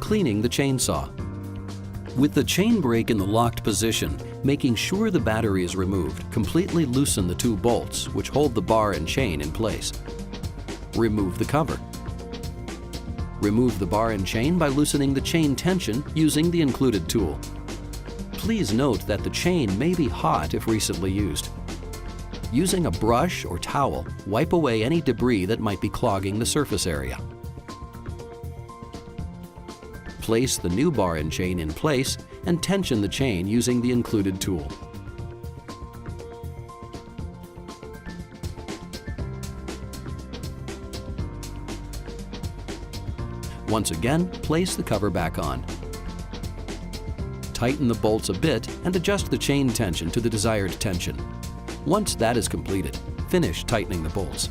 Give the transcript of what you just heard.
cleaning the chainsaw. With the chain brake in the locked position, making sure the battery is removed, completely loosen the 2 bolts which hold the bar and chain in place. Remove the cover. Remove the bar and chain by loosening the chain tension using the included tool. Please note that the chain may be hot if recently used. Using a brush or towel, wipe away any debris that might be clogging the surface area. Place the new bar and chain in place and tension the chain using the included tool. Once again, place the cover back on. Tighten the bolts a bit and adjust the chain tension to the desired tension. Once that is completed, finish tightening the bolts.